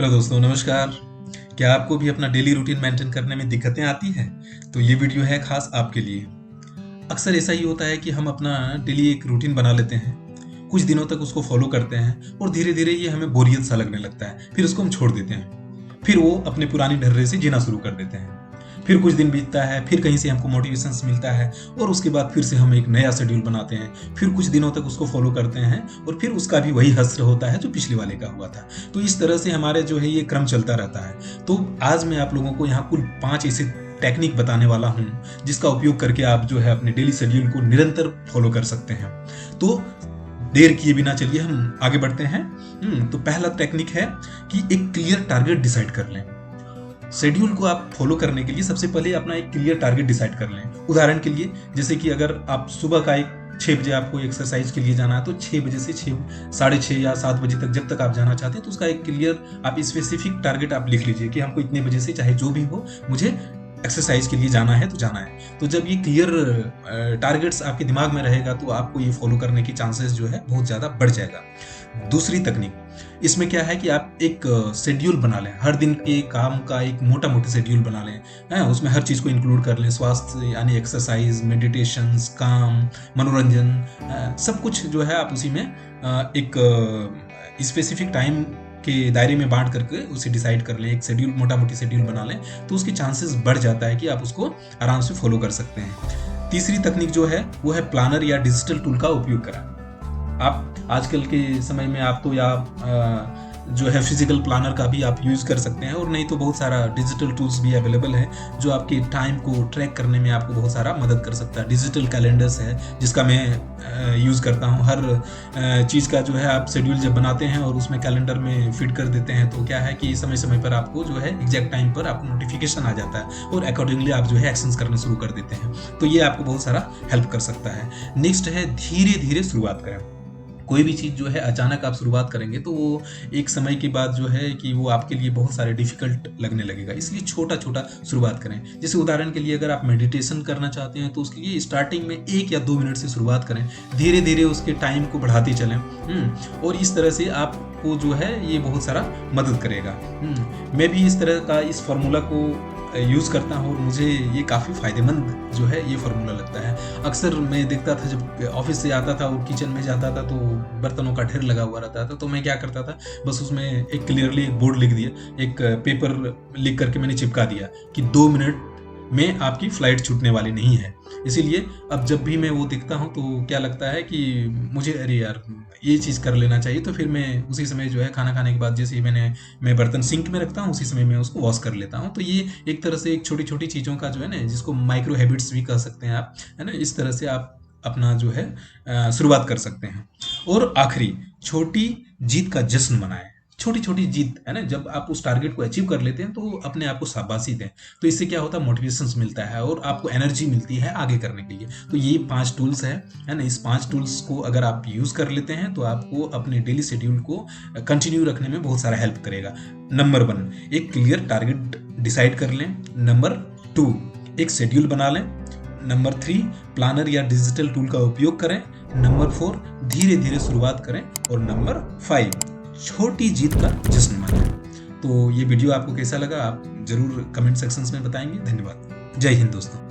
Hello दोस्तों, नमस्कार। क्या आपको भी अपना डेली रूटीन मेंटेन करने में दिक्कतें आती हैं? तो ये वीडियो है खास आपके लिए। अक्सर ऐसा ही होता है कि हम अपना डेली एक रूटीन बना लेते हैं, कुछ दिनों तक उसको फॉलो करते हैं और धीरे-धीरे ये हमें बोरियत सा लगने लगता है, फिर उसको हम छोड़ देते हैं। फिर वो अपने पुरानी ढर्रे से जीना शुरू कर देते हैं। फिर कुछ दिन बीतता है, फिर कहीं से हमको मोटिवेशंस मिलता है और उसके बाद फिर से हम एक नया शेड्यूल बनाते हैं। फिर कुछ दिनों तक उसको फॉलो करते हैं और फिर उसका भी वही हश्र होता है जो पिछले वाले का हुआ था। तो इस तरह से हमारे जो है ये क्रम चलता रहता है। तो आज मैं आप लोगों को यहाँ कुल 5 ऐसे टेक्निक बताने वाला हूँ जिसका उपयोग करके आप जो है अपने डेली शेड्यूल को निरंतर फॉलो कर सकते हैं। तो देर किए बिना चलिए हम आगे बढ़ते हैं। तो पहला टेक्निक है कि एक क्लियर टारगेट डिसाइड कर लें। शेड्यूल को आप फॉलो करने के लिए सबसे पहले अपना एक क्लियर टारगेट डिसाइड कर लें। उदाहरण के लिए जैसे कि अगर आप सुबह का एक 6 बजे आपको एक्सरसाइज के लिए जाना है तो 6 बजे से 6:30 या 7 बजे तक जब तक आप जाना चाहते हैं तो उसका एक क्लियर आप स्पेसिफिक टारगेट आप लिख लीजिए कि हमको इतने बजे से चाहे जो भी हो मुझे एक्सरसाइज के लिए जाना है तो जाना है। तो जब ये क्लियर टारगेट्स आपके दिमाग में रहेगा तो आपको ये फॉलो करने की चांसेस जो है बहुत ज़्यादा बढ़ जाएगा। दूसरी तकनीक इसमें क्या है कि आप एक शेड्यूल बना लें, हर दिन के काम का एक मोटा मोटा शेड्यूल बना लें। उसमें हर चीज़ को इंक्लूड कर लें, स्वास्थ्य यानी एक्सरसाइज, मेडिटेशंस, काम, मनोरंजन, सब कुछ जो है आप उसी में एक स्पेसिफिक टाइम के दायरे में बांट करके उसे डिसाइड कर लें, एक शेड्यूल मोटा मोटी शेड्यूल बना लें तो उसके चांसेस बढ़ जाता है कि आप उसको आराम से फॉलो कर सकते हैं। तीसरी तकनीक जो है वो है प्लानर या डिजिटल टूल का उपयोग करा। आप आजकल के समय में आप तो या जो है फिजिकल प्लानर का भी आप यूज़ कर सकते हैं और नहीं तो बहुत सारा डिजिटल टूल्स भी अवेलेबल है जो आपके टाइम को ट्रैक करने में आपको बहुत सारा मदद कर सकता है। डिजिटल कैलेंडर्स है जिसका मैं यूज़ करता हूँ। हर चीज़ का जो है आप शेड्यूल जब बनाते हैं और उसमें कैलेंडर में फिट कर देते हैं तो क्या है कि समय समय पर आपको जो है एग्जैक्ट टाइम पर आपको नोटिफिकेशन आ जाता है और अकॉर्डिंगली आप जो है एक्शंस करने शुरू कर देते हैं। तो ये आपको बहुत सारा हेल्प कर सकता है। नेक्स्ट है धीरे धीरे शुरुआत करें। कोई भी चीज़ जो है अचानक आप शुरुआत करेंगे तो वो एक समय के बाद जो है कि वो आपके लिए बहुत सारे डिफिकल्ट लगने लगेगा, इसलिए छोटा छोटा शुरुआत करें। जैसे उदाहरण के लिए अगर आप मेडिटेशन करना चाहते हैं तो उसके लिए स्टार्टिंग में 1 या 2 मिनट से शुरुआत करें, धीरे धीरे उसके टाइम को बढ़ाते चलें। और इस तरह से आपको जो है ये बहुत सारा मदद करेगा। मैं भी इस तरह का इस फार्मूला को यूज़ करता हूँ और मुझे ये काफ़ी फ़ायदेमंद जो है ये फार्मूला लगता है। अक्सर मैं देखता था जब ऑफिस से आता था और किचन में जाता था तो बर्तनों का ढेर लगा हुआ रहता था, तो मैं क्या करता था बस उसमें एक क्लियरली एक बोर्ड लिख दिया, एक पेपर लिख करके मैंने चिपका दिया कि 2 मिनट में आपकी फ्लाइट छूटने वाली नहीं है। इसीलिए अब जब भी मैं वो दिखता हूँ तो क्या लगता है कि मुझे अरे यार ये चीज़ कर लेना चाहिए, तो फिर मैं उसी समय जो है खाना खाने के बाद जैसे ही मैं बर्तन सिंक में रखता हूँ उसी समय मैं उसको वॉश कर लेता हूँ। तो ये एक तरह से एक छोटी छोटी चीज़ों का जो है ना जिसको माइक्रो हैबिट्स भी कह सकते हैं आप, है ना, इस तरह से आप अपना जो है शुरुआत कर सकते हैं। और आखिरी, छोटी जीत का जश्न मनाएं। छोटी छोटी जीत है ना, जब आप उस टारगेट को अचीव कर लेते हैं तो अपने आप को शाबाशी दें। तो इससे क्या होता है, मोटिवेशन मिलता है और आपको एनर्जी मिलती है आगे करने के लिए। तो ये 5 टूल्स है ना, इस 5 टूल्स को अगर आप यूज़ कर लेते हैं तो आपको अपने डेली शेड्यूल को कंटिन्यू रखने में बहुत सारा हेल्प करेगा। नंबर 1, एक क्लियर टारगेट डिसाइड कर लें। नंबर 2, एक शेड्यूल बना लें। नंबर 3, प्लानर या डिजिटल टूल का उपयोग करें। नंबर 4, धीरे धीरे शुरुआत करें। और नंबर 5, छोटी जीत का जश्न मनाएं। तो ये वीडियो आपको कैसा लगा आप जरूर कमेंट सेक्शंस में बताएंगे। धन्यवाद। जय हिंद दोस्तों।